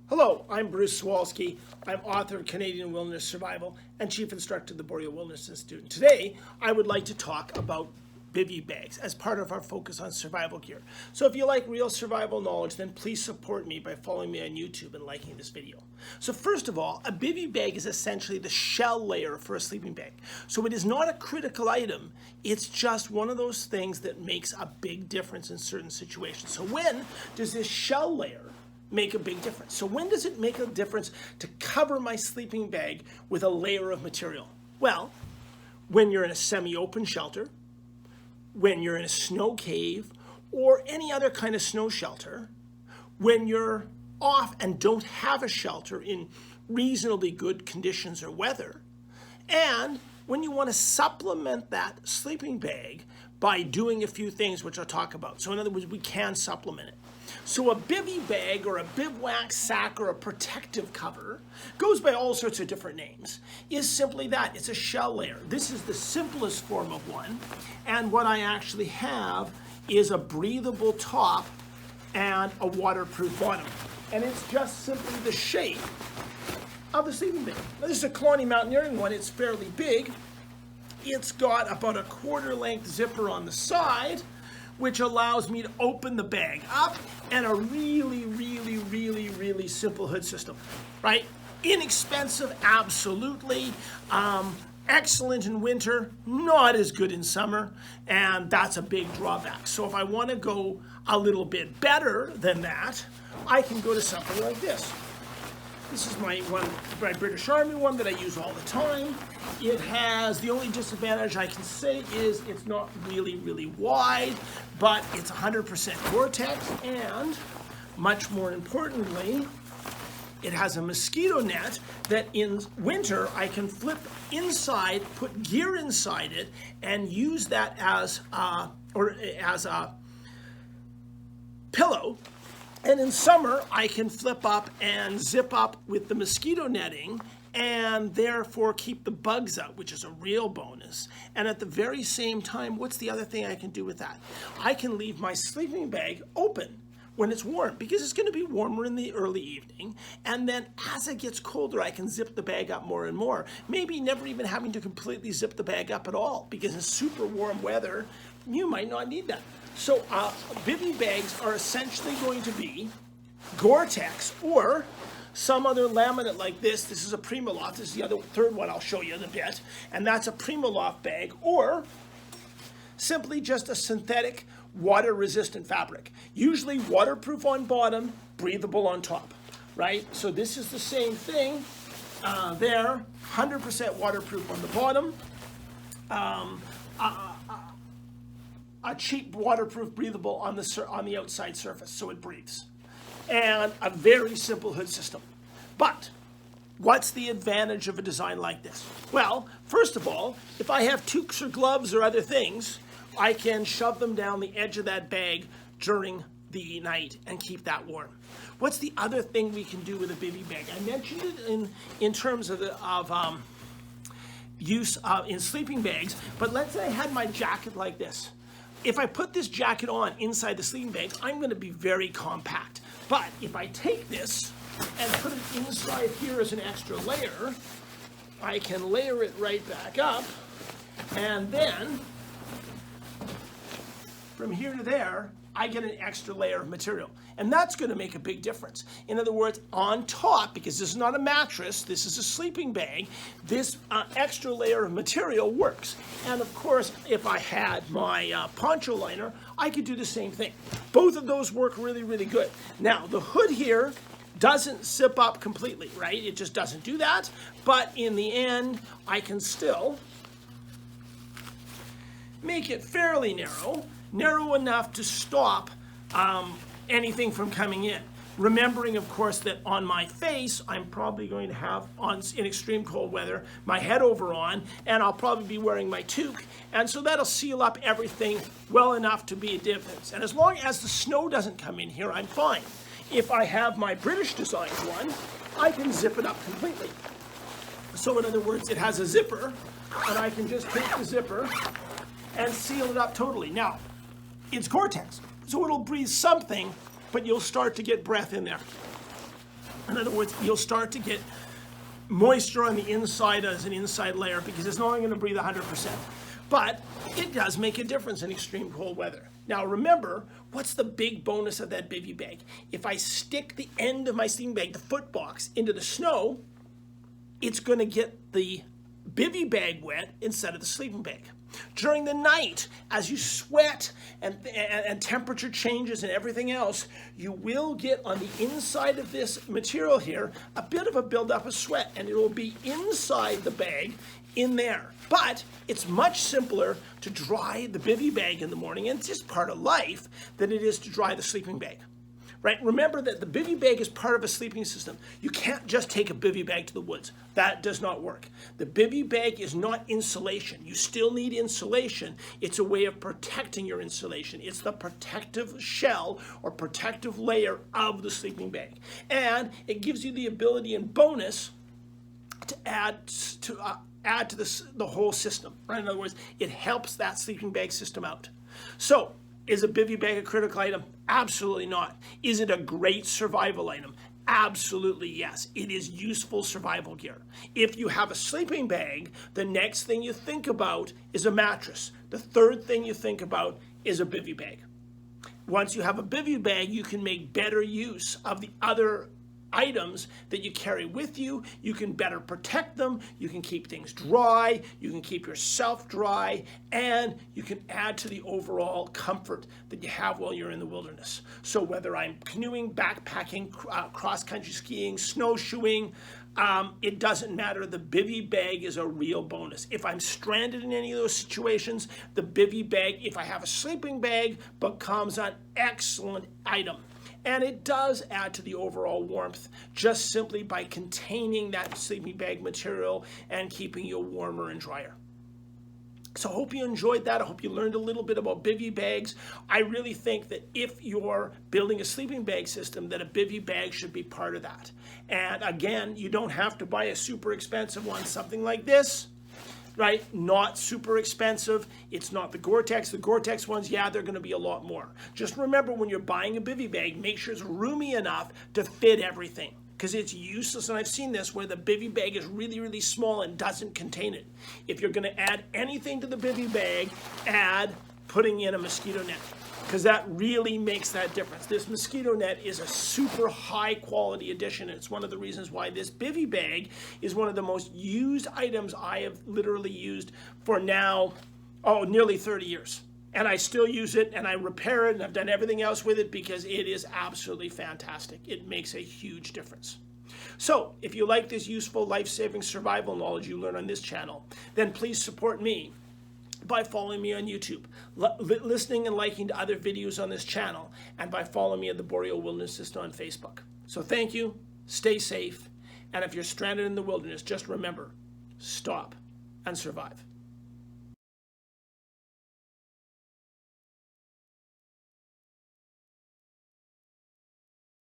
Hello, I'm Bruce Swalski. I'm author of Canadian Wilderness Survival and Chief Instructor of the Boreal Wilderness Institute. Today, I would like to talk about Bivy bags as part of our focus on survival gear. So if you like real survival knowledge, then please support me by following me on YouTube and liking this video. So first of all, a Bivy bag is essentially the shell layer for a sleeping bag. So it is not a critical item, it's just one of those things that makes a big difference in certain situations. So when does this shell layer make a big difference? So when does it make a difference to cover my sleeping bag with a layer of material? Well, when you're in a semi-open shelter, when you're in a snow cave, or any other kind of snow shelter, when you're off and don't have a shelter in reasonably good conditions or weather, and when you want to supplement that sleeping bag by doing a few things which I'll talk about. So in other words, we can supplement it. So a bivy bag or a bivouac sack or a protective cover, goes by all sorts of different names, is simply that. It's a shell layer. This is the simplest form of one. And what I actually have is a breathable top and a waterproof bottom. And it's just simply the shape of the sleeping bag. Now, this is a Kalani Mountaineering one. It's fairly big. It's got about a quarter-length zipper on the side, which allows me to open the bag up, and a really simple hood system, right? Inexpensive, absolutely. Excellent in winter, not as good in summer, and that's a big drawback. So if I want to go a little bit better than that, I can go to something like this. This is my British Army one that I use all the time. It has, the only disadvantage I can say is it's not really wide, but it's 100% Gore-Tex, and much more importantly, it has a mosquito net that in winter I can flip inside, put gear inside it, and use that as a pillow. And in summer, I can flip up and zip up with the mosquito netting and therefore keep the bugs out, which is a real bonus. And at the very same time, what's the other thing I can do with that? I can leave my sleeping bag open when it's warm, because it's going to be warmer in the early evening. And then as it gets colder, I can zip the bag up more and more. Maybe never even having to completely zip the bag up at all, because in super warm weather, you might not need that. So bivy bags are essentially going to be Gore-Tex or some other laminate like this. This is a Primaloft. This is the third one I'll show you in a bit. And that's a Primaloft bag, or simply just a synthetic water-resistant fabric. Usually waterproof on bottom, breathable on top, right? So this is the same thing there, 100% waterproof on the bottom. A cheap waterproof breathable on the outside surface, so it breathes. And a very simple hood system. But what's the advantage of a design like this? Well, first of all, if I have toques or gloves or other things, I can shove them down the edge of that bag during the night and keep that warm. What's the other thing we can do with a bivy bag? I mentioned it in terms of use in sleeping bags, but let's say I had my jacket like this. If I put this jacket on inside the sleeping bag, I'm going to be very compact. But if I take this and put it inside here as an extra layer, I can layer it right back up, and then from here to there, I get an extra layer of material. And that's going to make a big difference. In other words, on top, because this is not a mattress, this is a sleeping bag, this extra layer of material works. And of course, if I had my poncho liner, I could do the same thing. Both of those work really good. Now, the hood here doesn't zip up completely, right? It just doesn't do that. But in the end, I can still make it fairly narrow enough to stop anything from coming in. Remembering, of course, that on my face, I'm probably going to have, in extreme cold weather, my head over on, and I'll probably be wearing my toque. And so that'll seal up everything well enough to be a difference. And as long as the snow doesn't come in here, I'm fine. If I have my British designed one, I can zip it up completely. So in other words, it has a zipper, and I can just take the zipper and seal it up totally. Now, it's Gore-Tex, so it'll breathe something, but you'll start to get breath in there. In other words, you'll start to get moisture on the inside as an inside layer because it's not only going to breathe 100%. But it does make a difference in extreme cold weather. Now remember, what's the big bonus of that bivy bag? If I stick the end of my sleeping bag, the foot box, into the snow, it's going to get the bivy bag wet instead of the sleeping bag. During the night, as you sweat and temperature changes and everything else, you will get on the inside of this material here a bit of a buildup of sweat, and it will be inside the bag in there. But it's much simpler to dry the bivy bag in the morning, and it's just part of life, than it is to dry the sleeping bag. Right? Remember that the bivy bag is part of a sleeping system. You can't just take a bivy bag to the woods. That does not work. The bivy bag is not insulation. You still need insulation. It's a way of protecting your insulation. It's the protective shell or protective layer of the sleeping bag. And it gives you the ability and bonus to add to the whole system. Right? In other words, it helps that sleeping bag system out. So, is a bivy bag a critical item? Absolutely not. Is it a great survival item? Absolutely yes. It is useful survival gear. If you have a sleeping bag, the next thing you think about is a mattress. The third thing you think about is a bivy bag. Once you have a bivy bag, you can make better use of the other items that you carry with you. You can better protect them, you can keep things dry, you can keep yourself dry, and you can add to the overall comfort that you have while you're in the wilderness. So whether I'm canoeing, backpacking, cross-country skiing, snowshoeing, it doesn't matter. The bivy bag is a real bonus. If I'm stranded in any of those situations, the bivy bag, if I have a sleeping bag, becomes an excellent item. And it does add to the overall warmth just simply by containing that sleeping bag material and keeping you warmer and drier. So I hope you enjoyed that. I hope you learned a little bit about bivy bags. I really think that if you're building a sleeping bag system, that a bivy bag should be part of that. And again, you don't have to buy a super expensive one, something like this. Right? Not super expensive. It's not the Gore-Tex. The Gore-Tex ones, yeah, they're going to be a lot more. Just remember when you're buying a bivy bag, make sure it's roomy enough to fit everything. Because it's useless, and I've seen this, where the bivy bag is really, really small and doesn't contain it. If you're going to add anything to the bivy bag, add putting in a mosquito net. Because that really makes that difference. This mosquito net is a super high quality addition. It's one of the reasons why this bivy bag is one of the most used items I have literally used for now, nearly 30 years. And I still use it, and I repair it, and I've done everything else with it because it is absolutely fantastic. It makes a huge difference. So, if you like this useful life-saving survival knowledge you learn on this channel, then please support me by following me on YouTube, listening and liking to other videos on this channel, and by following me at the Boreal Wilderness System on Facebook. So thank you, stay safe, and if you're stranded in the wilderness, just remember, stop and survive.